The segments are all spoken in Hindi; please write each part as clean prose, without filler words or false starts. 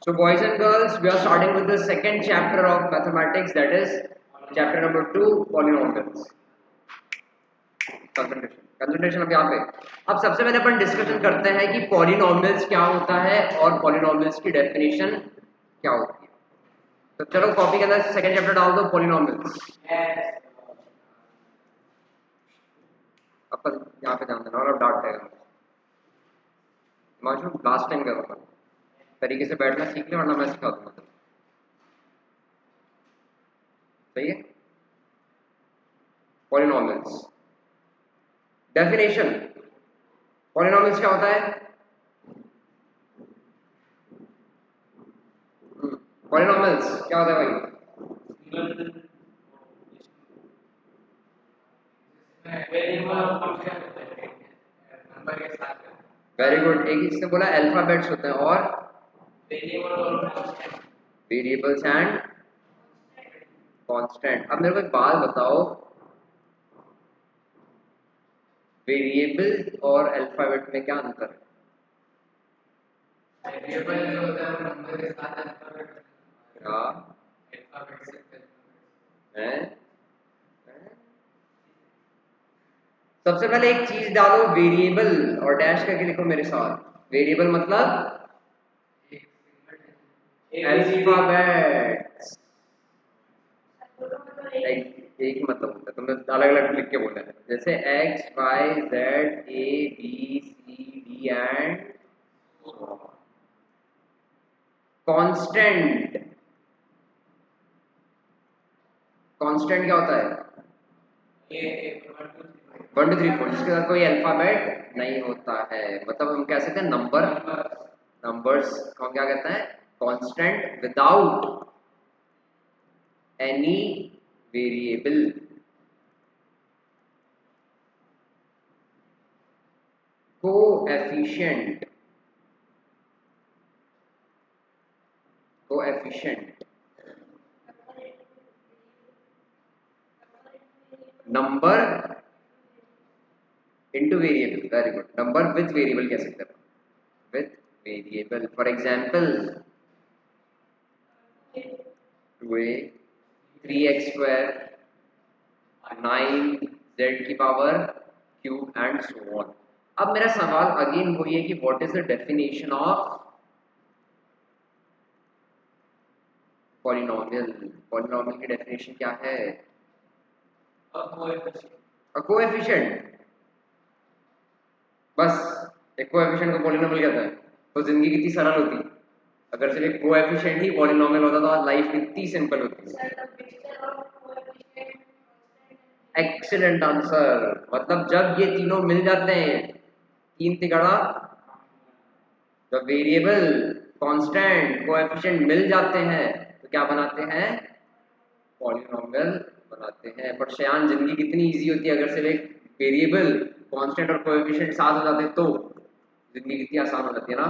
So boys and girls, we are starting with the second chapter of mathematics, that is chapter number 2, polynomials. Concentration अब यहाँ पे अब सबसे पहले अपन डिस्कशन करते हैं कि पॉलिनॉमियल्स क्या होता है और पॉलिनॉमियल्स की डेफिनेशन क्या होती है। तो चलो कॉपी के अंदर सेकंड चैप्टर डाल दो पॉलिनॉमियल्स। अपन यहाँ पे ध्यान देना और अब डांट देगा माशूम लास्ट टाइम करूँगा तरीके से बैठना सीख ले वरना मैं सिखा दूंगा। सही है। पॉलिनॉमियल्स डेफिनेशन पॉलिनॉमियल्स क्या होता है? पॉलिनॉमियल्स क्या होता है भाई? Very good. एक इसने बोला अल्फाबेट्स होते हैं और वेरिएबल्स एंड कांस्टेंट। अब मेरे को एक बात बताओ, वेरिएबल और अल्फाबेट में क्या अंतर है? वेरिएबल जो होता है वो नंबर के साथ अल्फाबेट का अल्फाबेट से है। सबसे पहले एक चीज डालो वेरिएबल और डैश करके लिखो मेरे साथ। वेरिएबल मतलब अल्फाबेट्स। एक ही मतलब होता है, तुमने अलग अलग लिख के बोला है जैसे X Y Z A B C D and constant. Constant क्या होता है? 1 2 3 4 जिसके साथ कोई अल्फाबेट नहीं होता है। मतलब हम कह सकते हैं नंबर्स को हम क्या कहते हैं? Constant without any variable. Coefficient number into variable. Very good. Number with variable कह सकते हैं, with variable. For example 2a 3x square 9z की power cube and so on. अब मेरा सवाल अगेन वही है कि what is the definition of polynomial? Polynomial की डेफिनेशन क्या है? कोएफिशिएंट। बस एक कोएफिशिएंट को पॉलिनोमियल कहते हैं तो जिंदगी कितनी सरल होती। अगर सिर्फ एक कोएफिशिएंट ही पॉलिनोमियल होता तो आज लाइफ कितनी सिंपल होती। Excellent answer. मतलब जब ये तीनों मिल जाते हैं, तीन तिगड़ा, जब वेरिएबल कांस्टेंट कोएफिशिएंट मिल जाते हैं तो क्या बनाते हैं? पॉलिनोमियल बनाते हैं। बट शयान जिंदगी कितनी इजी होती है अगर सिर्फ एक वेरिएबल कांस्टेंट और कोएफिशिएंट साथ हो जाते तो जिंदगी कितनी आसान हो जाती है ना।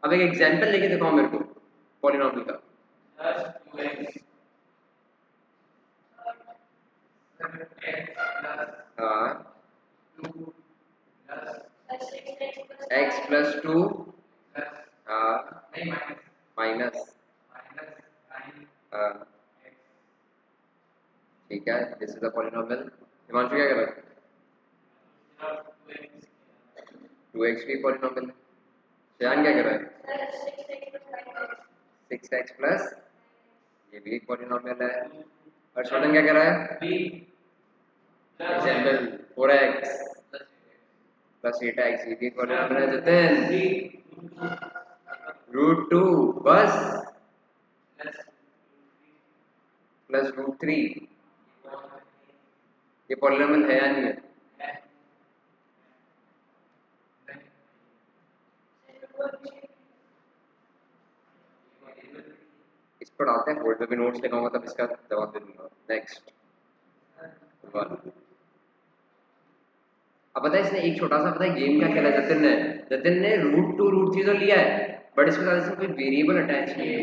अब एक एग्जांपल लेके दिखाओ मेरे को पॉलिनोमियल का। एक्स प्लस 2 माइनस ठीक है, this is the polynomial. Himanshu क्या कर रहा है? 2x भी पॉलिनोमियल है। श्यान क्या कर रहा है? 6x प्लस ये भी एक पॉलिनोमियल है। और शोधन क्या कर रहा है? एग्जांपल 4x प्लस 8x ये भी एक पॉलिनोमियल है। जतिन √2 बस प्लस √3 ये पॉलिनोमियल है या नहीं है? इस पर डालते हैं, बोर्ड पे भी नोट्स लिखाऊंगा तब इसका जवाब दे दूंगा। नेक्स्ट अब पता है इसने एक छोटा सा पता है गेम क्या खेला जतिन ने √2 √3 तो लिया है बट इसके साथ कोई वेरिएबल अटैच नहीं है।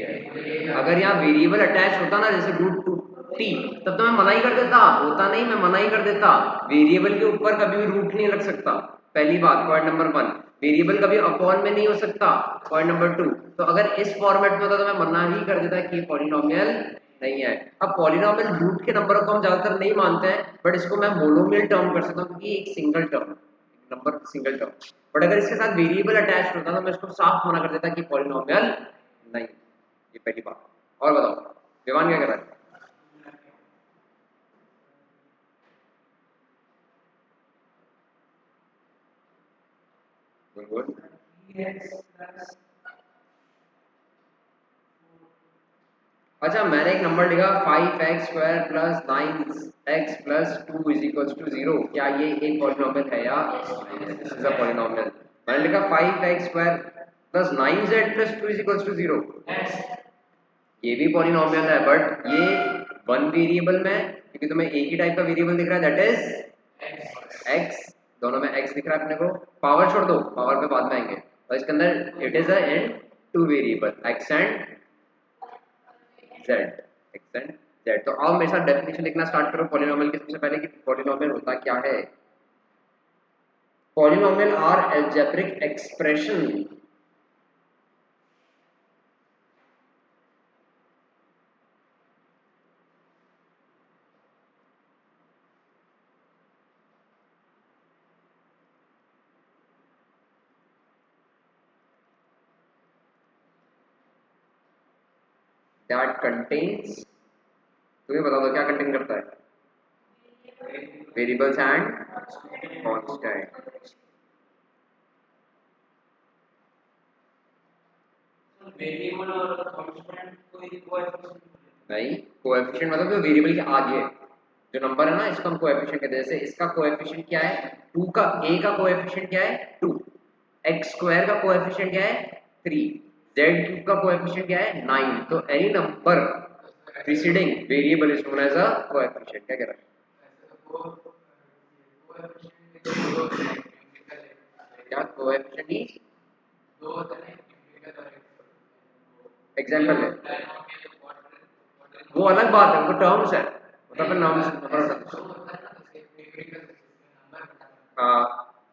अगर यहाँ वेरिएबल अटैच होता ना जैसे √2t तब तो मैं मना ही कर देता। होता नहीं, मैं मना ही कर देता। वेरिएबल के ऊपर कभी भी रूट नहीं लग सकता। पहली बात, पॉइंट नंबर 1। वेरिएबल कभी अपॉन में नहीं हो सकता, पॉइंट नंबर 2। तो अगर इस फॉर्मेट में होता तो मैं मना ही कर देता कि पॉलिनोमियल नहीं है। अब पॉलिनोमियल रूट के नंबरों को हम ज्यादातर नहीं मानते हैं, बट इसको मैं मोनोमियल टर्म कर सकता हूँ क्योंकि एक single term, number single term. But अगर इसके साथ वेरिएबल अटैच होता तो मैं इसको साफ मना कर देता कि पॉलिनोमियल नहीं। ये पहली बात। और बताओ विवान क्या कर रहा है? गुड। अच्छा मैंने एक नंबर लिखा 5x² plus 9x plus 2 is equal to 0। क्या ये एक पॉलिनोमियल है या दिस इज अ पॉलिनोमियल? मैंने लिखा 5x² plus 9z plus 2 is equal to 0। ये भी पॉलिनोमियल है, बट ये वन वेरिएबल में, क्योंकि तुम्हें एक ही टाइप का वेरिएबल दिख रहा है, दैट इज x। दोनों में x दिख रहा है अपने को। पावर छोड़ दो, पावर पे बाद में आएंगे। और इसके अंदर it is a in two variable x and z, x and z। तो अब मेरे साथ डेफिनेशन लिखना स्टार्ट करो पॉलिनोमियल की। सबसे पहले कि पॉलिनोमियल होता क्या है? Polynomial are algebraic expression that contains, तुम्हें बता दो क्या कंटेन करता है? Variables and constant. वेरिएबल और कांस्टेंट कोई कोएफिशिएंट नहीं, कोएफिशिएंट मतलब जो वेरिएबल के आगे जो नंबर है ना, इसको हम कोएफिशिएंट कहते हैं। जैसे इसका कोएफिशिएंट क्या है 2 का, a का कोएफिशिएंट क्या है 2, x स्क्वायर का कोएफिशिएंट क्या है 3, z क्यूब का कोएफिशिएंट क्या है 9। तो any number preceding variable is known as a coefficient. क्या कह रहा है? क्या कोएफिशिएंट ही एग्जांपल है, वो अलग बात है, वो टर्म्स है, मतलब फिर नाम हाँ,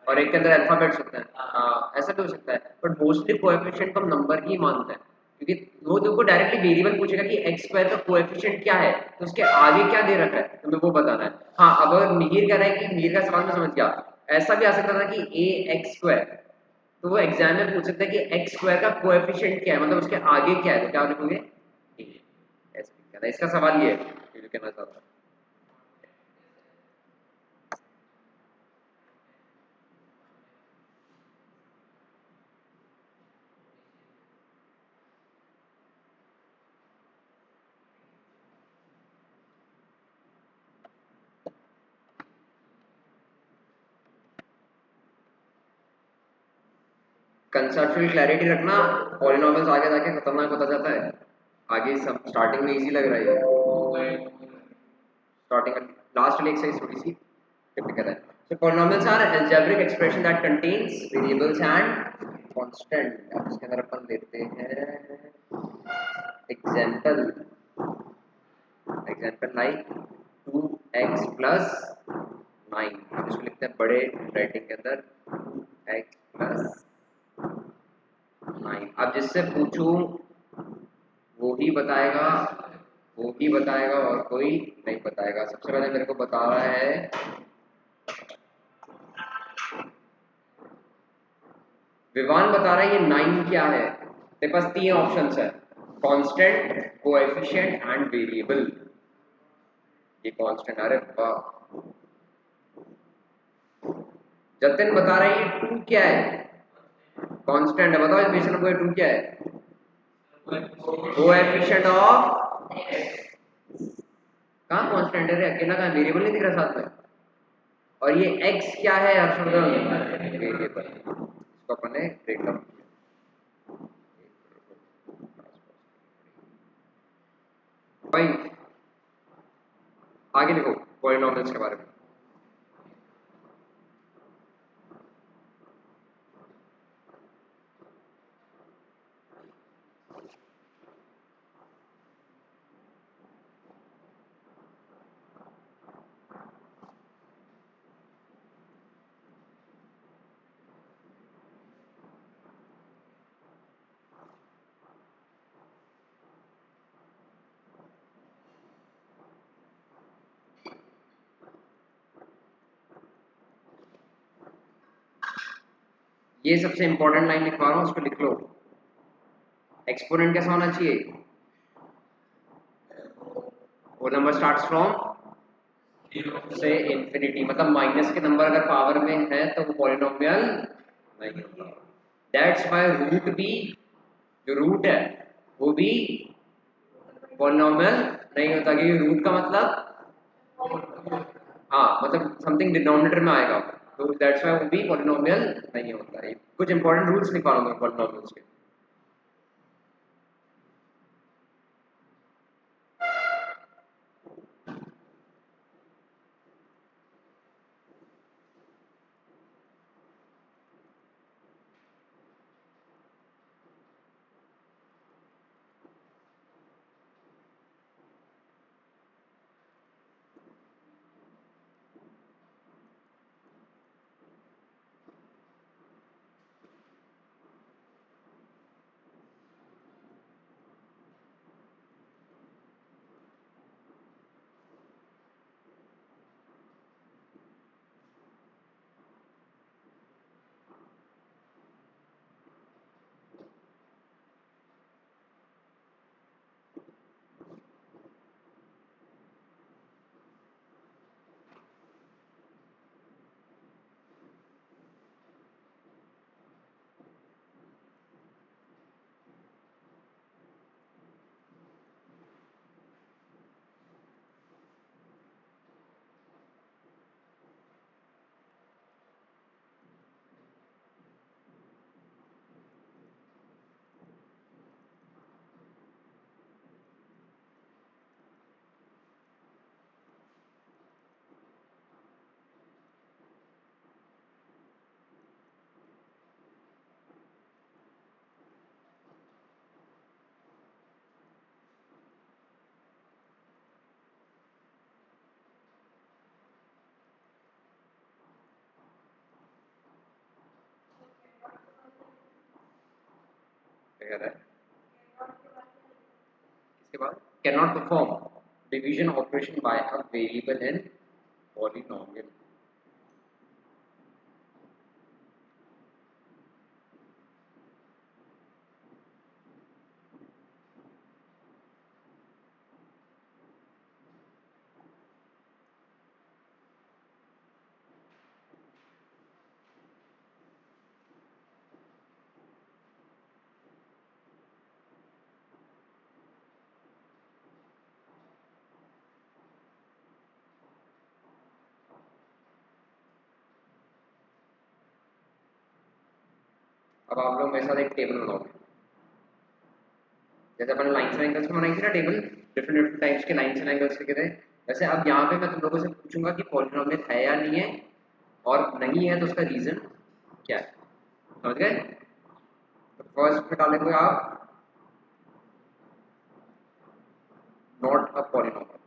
और एक के अंदर अल्फाबेट्स होते हैं। हाँ ऐसा भी हो सकता है, बट मोस्टली कोएफिशिएंट को हम नंबर ही मानते हैं, क्योंकि वो तुमको डायरेक्टली वेरिएबल पूछेगा कि x स्क्वायर का कोएफिशिएंट क्या है, तो उसके आगे क्या दे रखा है तुम्हें वो बताना है। हाँ अब अगर मिहिर कह रहा है कि मिहिर का सवाल मैं समझ गया, ऐसा भी आ सकता था कि a x स्क्वायर, तो वो एग्जाम में पूछ सकता है कि x स्क्वायर का कोएफिशिएंट क्या है, मतलब उसके आगे क्या है, तो क्या लिखोगे? ऐसे कहना इसका सवाल ये है जो कहना चाहता हूँ। कंसेप्चुअल क्लैरिटी रखना, पॉलिनोमियल्स आगे जाके खतरनाक होता जाता है। आगे सब स्टार्टिंग में इजी लग रहा है, स्टार्टिंग लास्ट वाली एक्सरसाइज थोड़ी सी टिपिकल है। So polynomials are algebraic expression that contains variables and constant। अब इसके अंदर अपन लेते हैं example, example like 2x plus 9। अब इसको लिखते हैं बड़े राइटिंग के अंदर 2x प्लस 9। अब जिससे पूछूं वो ही बताएगा, वो ही बताएगा और कोई नहीं बताएगा। सबसे पहले मेरे को बता रहा है विवान, बता रहा है ये 9 क्या है। मेरे पास 3 ऑप्शंस है, कांस्टेंट, कोएफिशिएंट एंड वेरिएबल। ये कांस्टेंट, अरे वाह। जतिन बता रहा है ये 2 क्या है, कांस्टेंट है। बताओ इसमें से कोई 2 क्या है? कोएफिशिएंट ऑफ, कहाँ कांस्टेंट है रे, अकेला कहाँ, वेरिएबल नहीं दिख रहा साथ में। और ये x क्या है हर्षवर्धन? वेरिएबल। इसको अपन ने ब्रेक डाउन किया। भाई आगे लिखो पॉलिनोमियल्स के बारे में। ये सबसे इंपॉर्टेंट लाइन लिखवा रहा हूँ, उसको लिख लो। एक्सपोनेंट कैसा होना चाहिए? होल नंबर स्टार्ट्स फ्रॉम से इंफिनिटी, मतलब माइनस के नंबर अगर पावर में है तो वो पॉलिनोमियल नहीं होता। दैट्स व्हाई रूट भी, जो रूट है वो भी पॉलिनोमियल नहीं होता, क्योंकि रूट का मतलब, हाँ मतलब समथिंग डिनोमिनेटर में आएगा, तो दैट्स व्हाई वो भी पॉलिनोमियल नहीं होता है। कुछ इंपॉर्टेंट रूल्स लिखवा लूंगा पॉलिनोमियल्स के। क्या कह रहा है? इसके बाद cannot perform division operation by a variable in polynomial। अब आप लोग मेरे साथ एक टेबल बनाओगे, जैसे अपन लाइन्स एंड एंगल्स में बनाई थी ना टेबल, डिफरेंट डिफरेंट टाइप्स के लाइन्स एंड एंगल्स लिखे थे। वैसे अब यहाँ पे मैं तुम लोगों से पूछूंगा कि पॉलिनोमियल है या नहीं है, और नहीं है तो उसका रीजन क्या है। समझ गए? तो फर्स्ट में डालेंगे आप नॉट अ पॉलिनोमियल,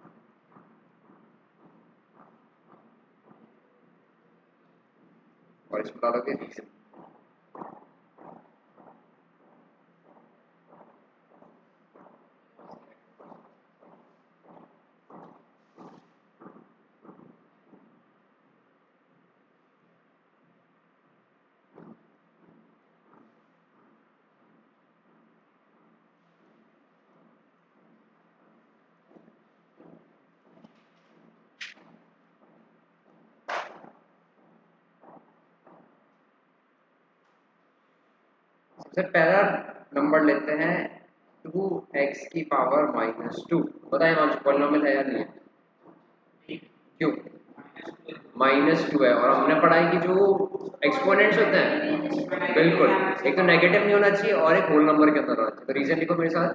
और इसमें डालोगे रीजन। सबसे पहला नंबर लेते हैं 2x की पावर -2। बताइए वहां पॉलिनोमियल है या नहीं है? क्यों? -2 है, और हमने पढ़ा है कि जो एक्सपोनेंट्स होते हैं, बिल्कुल, एक तो नेगेटिव नहीं होना चाहिए और एक होल नंबर के अंदर होना चाहिए। तो रीजन लिखो मेरे साथ,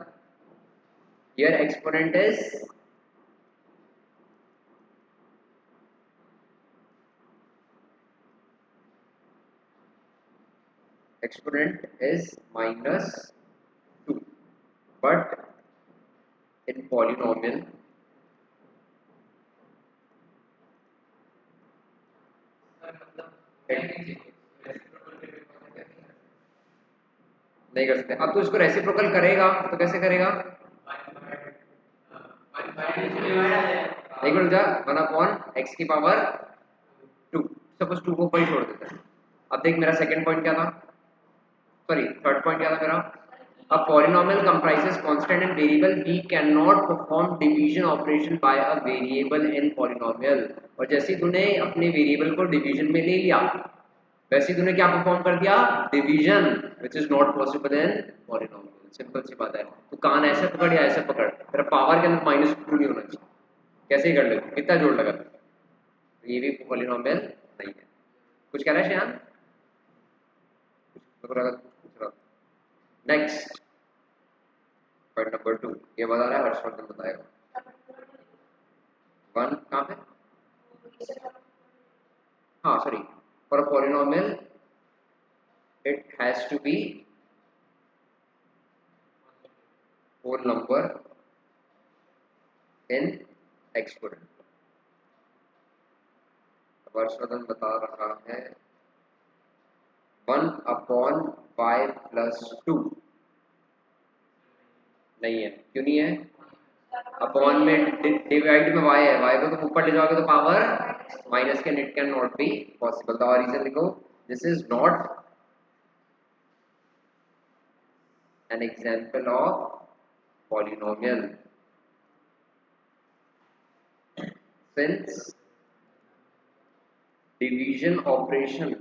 here exponent is -2, but in polynomial नहीं कर सकते। अब तो इसको रेसिप्रोकल करेगा तो कैसे करेगा? देखो जा 1/x की पावर 2, सपोज 2 को ऊपर ही छोड़ देते हैं। अब देख मेरा सेकंड पॉइंट क्या था, सॉरी थर्ड पॉइंट क्या था मेरा? A polynomial comprises constant and variable. We cannot perform division operation by a variable in polynomial. और जैसे ही तूने अपने वेरिएबल को डिवीजन में ले लिया वैसे ही तूने क्या परफॉर्म कर दिया? Division, which is not possible in polynomial. Simple सी बात है। तू कान ऐसे पकड़ या ऐसे पकड़, तेरा पावर के अंदर माइनस टू नहीं होना चाहिए। कैसे ही कर ले, कितना जोड़ लगा, ये भी पॉलिनोमियल नहीं है। कुछ कह रहा है श्याम? नेक्स्ट पॉइंट नंबर 2, ये बता रहा है हर्षवर्धन बताएगा। वन कहाँ पे? हाँ sorry, for a polynomial it has to be whole number in exponent। Harshvardhan बता रहा है 1/y+2 नहीं है। क्यों नहीं है? अपॉन में डिवाइड में y है, y को तुम ऊपर ले जाओगे तो पावर माइनस के, it can not be possible. तो और रीजन लिखो, this is not an example of polynomial since division operation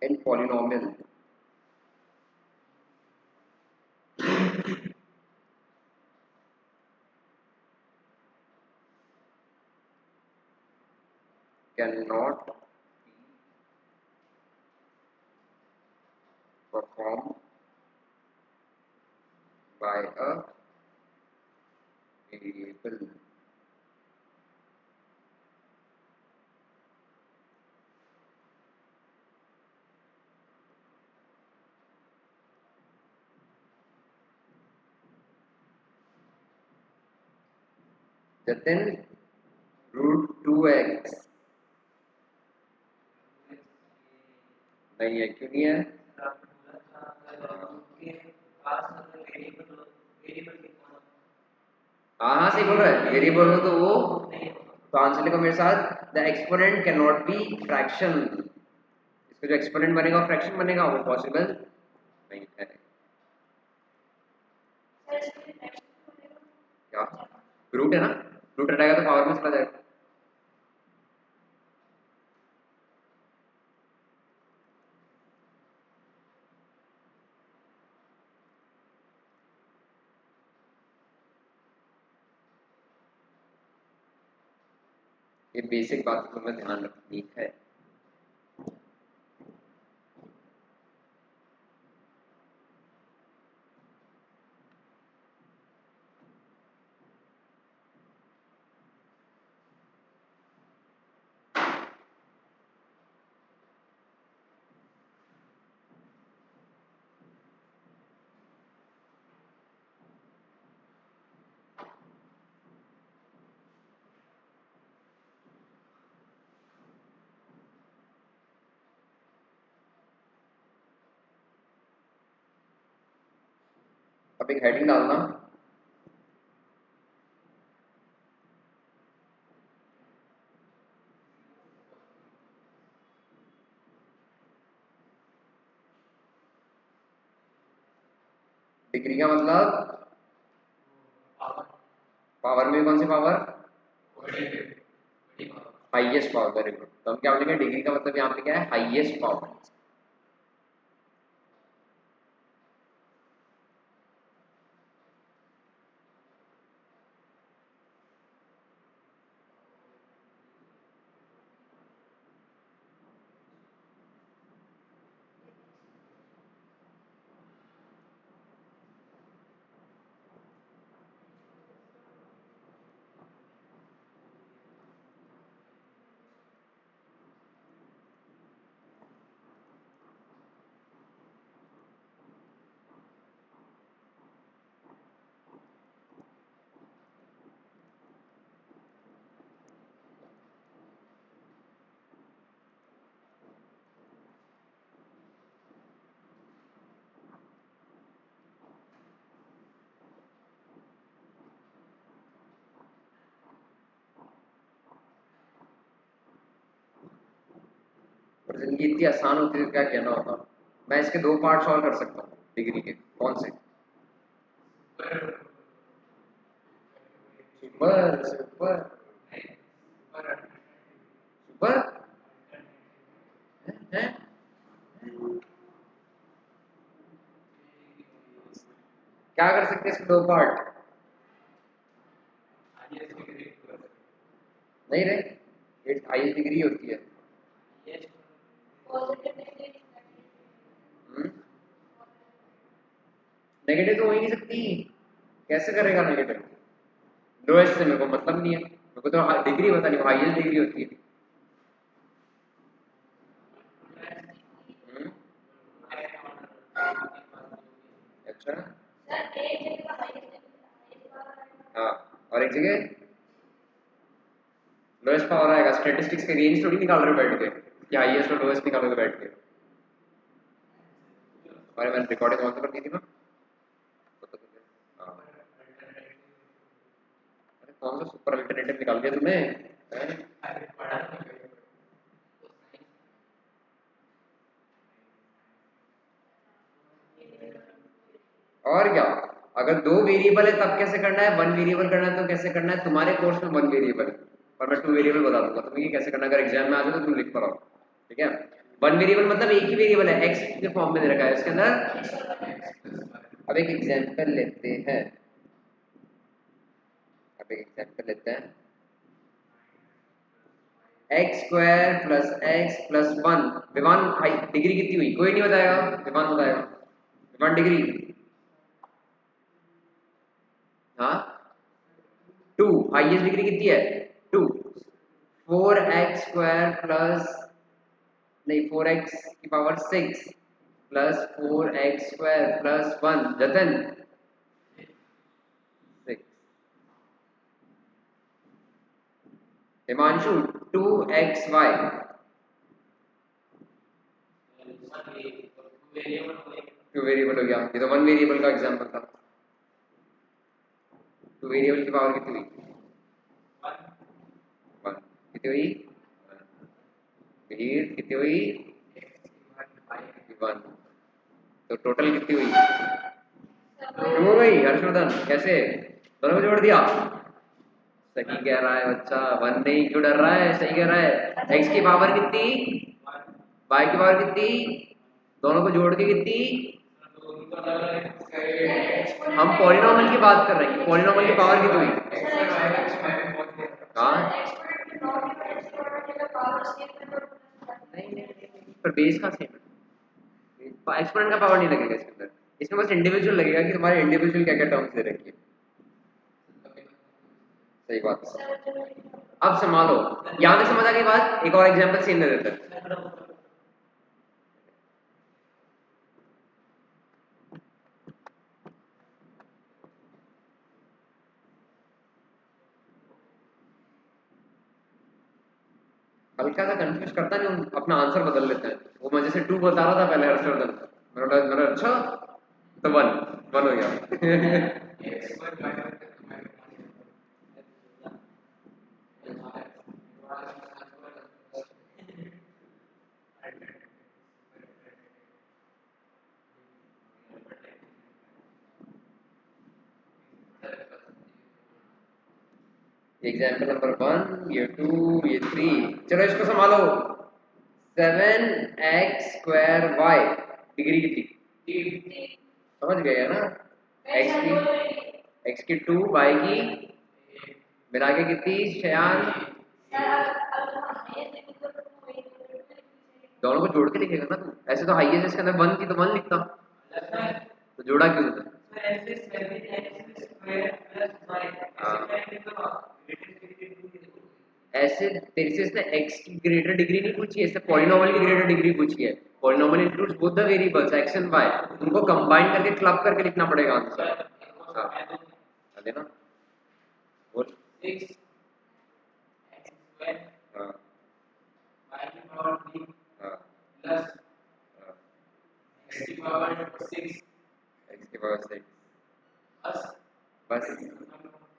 in polynomial cannot be performed by a variable। Jatin √2x नहीं है। क्यों नहीं है? हाँ सही बोल रहा है, वेरिएबल हो तो वो, तो आंसर लिखो मेरे साथ, the exponent can not be fraction. इसका जो एक्सपोनेंट बनेगा फ्रैक्शन बनेगा, वो पॉसिबल नहीं है। क्या रूट है ना, रूट हटाएगा तो पावर में चला जाएगा। ये बेसिक बात तुम्हें ध्यान रखनी है। अब एक हेडिंग डालना, डिग्री का मतलब पावर में कौन सी power? Highest power. Very good. तो हम क्या बोलेंगे, डिग्री का मतलब यहाँ पे क्या है? Highest power. और जिंदगी इतनी आसान होती है, क्या कहना होगा। मैं इसके दो पार्ट सॉल्व कर सकता हूँ डिग्री के। कौन से? सुपर सुपर सुपर है। क्या कर सकते हैं इसके दो पार्ट? नहीं रे, ये हाईएस्ट डिग्री होती है। नेगेटिव तो हो ही नहीं सकती। कैसे करेगा नेगेटिव? लोएस्ट से मेरे को मतलब नहीं है, मेरे को तो डिग्री पता नहीं, हाईएस्ट डिग्री होती है। हम्म, अच्छा। हाँ, और एक जगह लोएस्ट पावर आएगा। स्टैटिस्टिक्स के रेंज थोड़ी निकाल रहे हो बैठ के कि हाईएस्ट और लोएस्ट निकालोगे बैठ के। और मैंने रिकॉर्डिंग ऑन तो कर दी थी ना। हाँ, अरे कौन सा सुपर अल्टरनेटिव निकाल दिया तुमने हैं? और क्या? अगर दो वेरिएबल है तब कैसे करना है, वन वेरिएबल करना है तो कैसे करना है। तुम्हारे कोर्स में वन वेरिएबल है और मैं टू वेरिएबल बता दूंगा तुम्हें कि कैसे करना है। अगर एग्जाम में आ जाए तो तुम लिख पाओ, ठीक है। वन वेरिएबल मतलब एक ही वेरिएबल है, एक्स के फॉर्म में दे रखा है इसके अंदर। अब एक एग्जाम्पल लेते हैं, अब एक एग्जाम्पल लेते हैं। X square plus x plus one. Vivaan भाई डिग्री कितनी हुई? कोई नहीं बताएगा, विवान बताएगा। विवान डिग्री, हाँ, टू। हाईएस्ट डिग्री कितनी है? Two. Four x square plus, नहीं, फोर एक्स की power six plus four x square plus one. Jatan, six. Himanshu, two x y. Two variable हो गया, ये तो वन वेरिएबल का एग्जाम्पल था। टू वेरिएबल की पावर कितनी हुई? वन। कितनी हुई? फिर कितनी हुई? वन। तो टोटल कितनी हुई? टू हो गई। हर्षवर्धन कैसे? दोनों को जोड़ दिया। सही कह रहा है बच्चा, वन नहीं, क्यों डर रहा है? सही कह रहा है। एक्स की पावर कितनी, वाई की पावर कितनी, दोनों को जोड़ के कितनी? हम पॉलिनॉमियल की बात कर रहे हैं कि पॉलिनॉमियल की पावर कितनी हुई। हाँ, नहीं नहीं नहीं, पर बेस का सेम है। एक्सपोनेंट का पावर नहीं लगेगा इसके अंदर। इसमें बस इंडिविजुअल लगेगा कि तुम्हारे इंडिविजुअल क्या क्या टर्म्स दे रखी है। सही बात है। अब संभालो, यहां तक समझ आ गई बात। एक और एग्जांपल सेम दे देते हैं। हल्का सा कंफ्यूज करता नहीं हूँ, अपना आंसर बदल लेते हैं। वो मैं जैसे टू बता रहा था पहले हर्षवर्धन, मेरा अच्छा, तो वन, वन हो गया। एग्जाम्पल नंबर वन, ये टू, ये थ्री। चलो इसको संभालो। Seven X square Y, degree कितनी? समझ गए है ना। एक्स की टू, वाई की मिला के कितनी शयान? दोनों को जोड़ के लिखेगा ना तू। ऐसे तो हाईएस्ट इसके अंदर वन थी तो वन लिखता, तो जोड़ा क्यों था? ऐसे तेरे से इसने एक्स की ग्रेटर डिग्री नहीं पूछी है, इसने पॉलिनॉमियल की ग्रेटर डिग्री पूछी है। Polynomial includes both the variables X and Y, उनको कंबाइन करके क्लब करके लिखना पड़ेगा आंसर। हाँ, अरे ना, बोल। हाँ हाँ हाँ, एक्स की पावर सिक्स। बस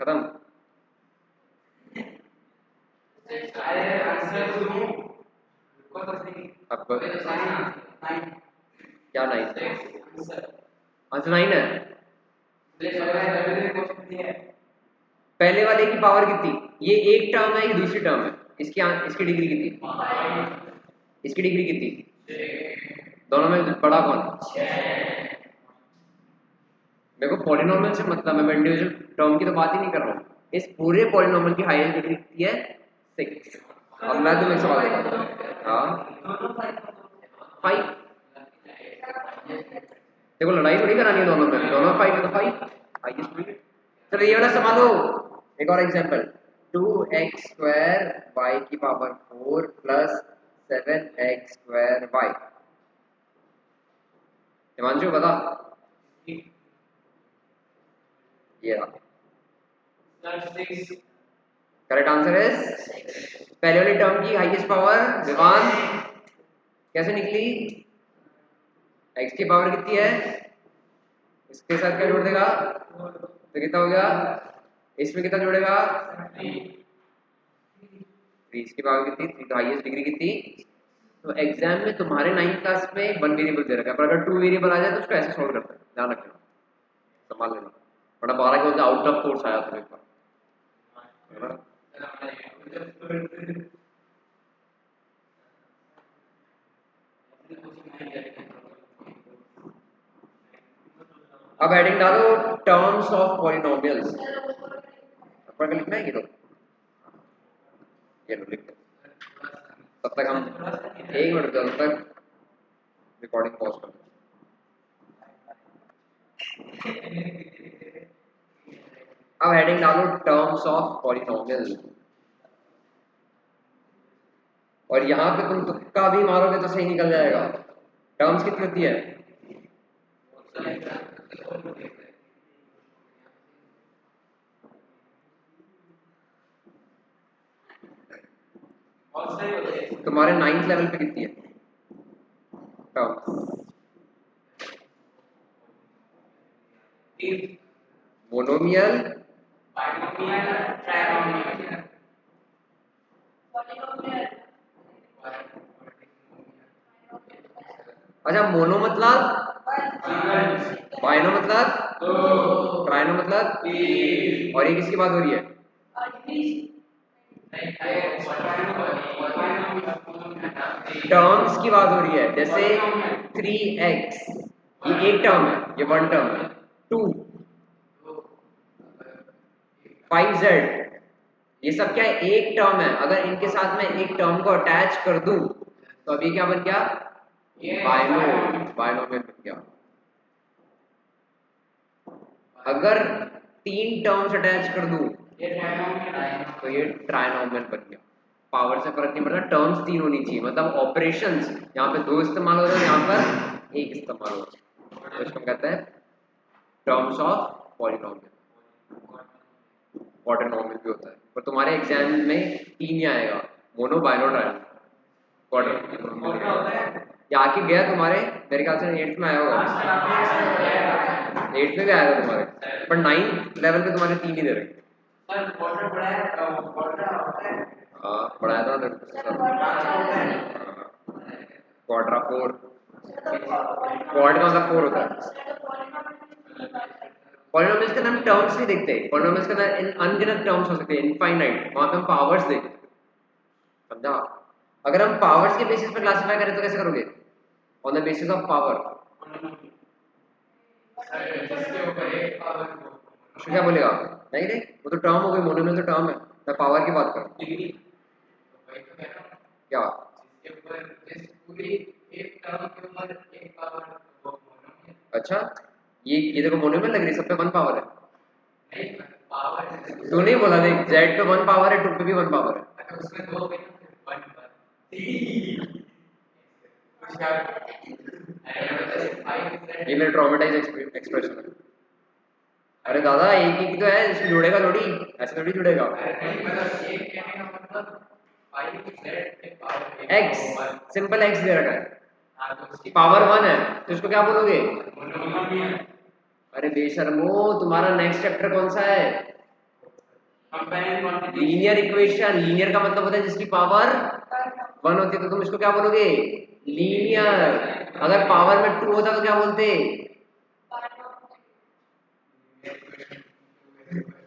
खत्म। आपको क्या 9? आंसर 9 है। पहले वाले की पावर कितनी? ये एक टर्म है, ये दूसरी टर्म है। इसकी डिग्री कितनी? इसकी डिग्री कितनी? दोनों में बड़ा कौन? देखो पॉलिनोमियल से मतलब है, मैं इंडिविजुअल टर्म की तो बात ही नहीं कर रहा हूँ। इस पूरे पॉलिनोमियल की हाईएस्ट डिग्री कितनी है? 6। अब मैं तुम्हें एक सवाल देता हूँ। हाँ 5। देखो लड़ाई थोड़ी करानी है दोनों में, दोनों 5 है तो 5 हाईएस्ट डिग्री। चलो ये वाला संभालो। एक और एग्जांपल, 2x² y की power 4 plus 7x² y। Himanshu बता। ये रहा करेक्ट आंसर है। पहले वाली टर्म की हाईएस्ट पावर विवान कैसे निकली? x की पावर कितनी है? इसके साथ क्या जोड़ देगा तो कितना हो गया? इसमें कितना जोड़ेगा? 3। इसकी पावर कितनी? 3। तो हाईएस्ट डिग्री कितनी? तो एग्जाम में तुम्हारे 9th क्लास में 1 वेरिएबल दे रखा है, पर अगर 2 वेरिएबल आ जाए तो उसको ऐसे सॉल्व करते हैं, ध्यान रखना, संभाल लेना। बड़ा 12 के आउट ऑफ कोर्स आया तुम्हें एक बार, है ना? अब हेडिंग डालो टर्म्स ऑफ पॉलिनोमियल्स। पढ़ के लिखना है ये लो लिख दो। तब तक हम 1 मिनट तब तक रिकॉर्डिंग पॉज कर दो। अब हेडिंग डालो टर्म्स ऑफ पॉलिनोमियल, और यहाँ पे तुम तुक्का भी मारोगे तो सही निकल जाएगा। टर्म्स कितनी होती है? तुम्हारे 9th लेवल पे कितनी है टर्म्स? Monomial, binomial, trinomial. अच्छा मोनो मतलब, बाइनो मतलब, ट्राइनो मतलब, और ये किसकी बात हो रही है? टर्म्स की बात हो रही है। जैसे 3x ये एक टर्म है, ये 1 टर्म है। 2 5z ये सब क्या है? एक टर्म है। अगर इनके साथ में एक टर्म को अटैच कर दूं तो अभी क्या बन गया? बाइनोमियल बन गया। अगर 3 टर्म्स अटैच कर दूं तो ये ट्राइनोमियल बन गया। पावर से फर्क नहीं पड़ता, टर्म्स 3 होनी चाहिए, मतलब ऑपरेशंस यहाँ पे 2 इस्तेमाल हो रहे हैं, यहाँ पर 1 इस्तेमाल हो रहा है, तो इसको कहते हैं टर्म्स ऑफ पॉलिनोमियल। क्वाड्रिनोमियल भी होता है, पर तुम्हारे एग्जाम में 3 ही आएगा, मोनो बाइनो ट्राइनो। क्वाड्रिनोमियल ये आके गया तुम्हारे मेरे ख्याल से 8th में आया होगा, 8th में भी आया था तुम्हारे, पर 9th लेवल पे तुम्हारे 3 ही दे रखे। हाँ पढ़ाया था क्वाड्रा 4। क्वाड का मतलब 4 होता है। पॉलिनोमियल्स के नाम टर्म्स नहीं देखते, पॉलिनोमियल्स के अंदर अनगिनत टर्म्स हो सकते हैं, इनफाइनाइट, वहां पे हम पावर्स देखते हैं, समझा? अगर हम पावर्स के बेसिस पे क्लासिफाई करें तो कैसे करोगे? On the basis of power. क्या बोलेगा? नहीं नहीं, वो तो टर्म हो गई, मोनोमियल तो टर्म है, मैं पावर की बात कर रहा हूँ। क्या अच्छा, ये देखो मोनोमियल लग रही है, सब पे 1 पावर है। तू नहीं बोला, देख z पे 1 पावर है, 2 पे भी 1 पावर है। ये मेरे ट्रॉमेटाइज एक्सप्रेशन है। अरे दादा एक ही तो है, इसमें जुड़ेगा थोड़ी, ऐसे थोड़ी जुड़ेगा। x सिंपल x दे रखा है, पावर 1 है, तो इसको क्या बोलोगे? अरे बेशर्मो, तुम्हारा नेक्स्ट चैप्टर कौन सा है? Linear equation. लीनियर का मतलब होता है जिसकी पावर 1 होती है, तो तुम इसको क्या बोलोगे? लीनियर। अगर पावर में 2 होता तो क्या बोलते?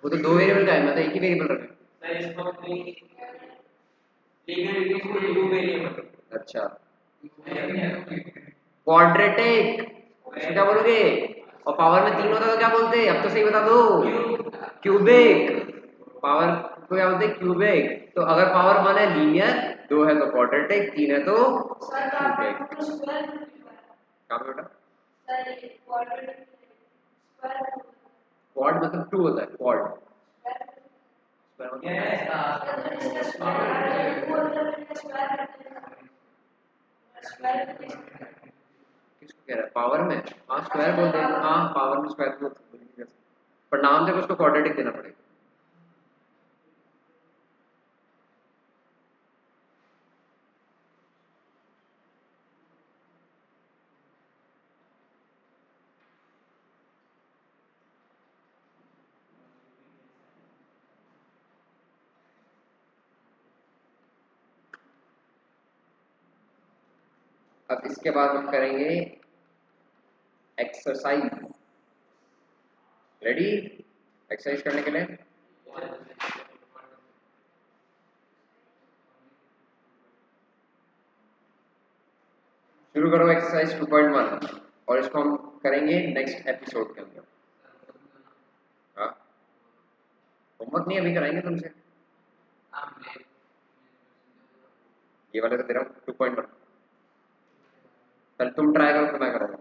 वो तो 2 वेरिएबल का है, मैं तो एक ही वेरिएबल रखा सर इसको लीनियर इक्वेशन में 2 वेरिएबल। अच्छा, क्वाड्रेटिक इसको क्या बोलोगे? और पावर में 3 होता तो क्या बोलते? अब तो सही बता दो। क्यूबिक। पावर को क्या बोलते? क्यूबिक। तो अगर पावर 1 है लीनियर, 2 है तो क्वाड्रेटिक, 3 है तो क्यूबिक। कहाँ पे बेटा? क्वाड मतलब 2 होता है, क्वाड। किसको कह रहा है? पावर में? हाँ स्क्वायर बोल देंगे, हाँ पावर में स्क्वायर को पर नाम से उसको क्वाड्रेटिक देना पड़ेगा। अब इसके बाद हम करेंगे एक्सरसाइज। रेडी एक्सरसाइज करने के लिए? शुरू करो एक्सरसाइज 2.1 और इसको हम करेंगे नेक्स्ट एपिसोड के अंदर। हाँ होमवर्क नहीं अभी कराएंगे तुमसे, ये वाले तो तेरा 2.1। पहले तुम ट्राई करो फिर मैं करूँगा।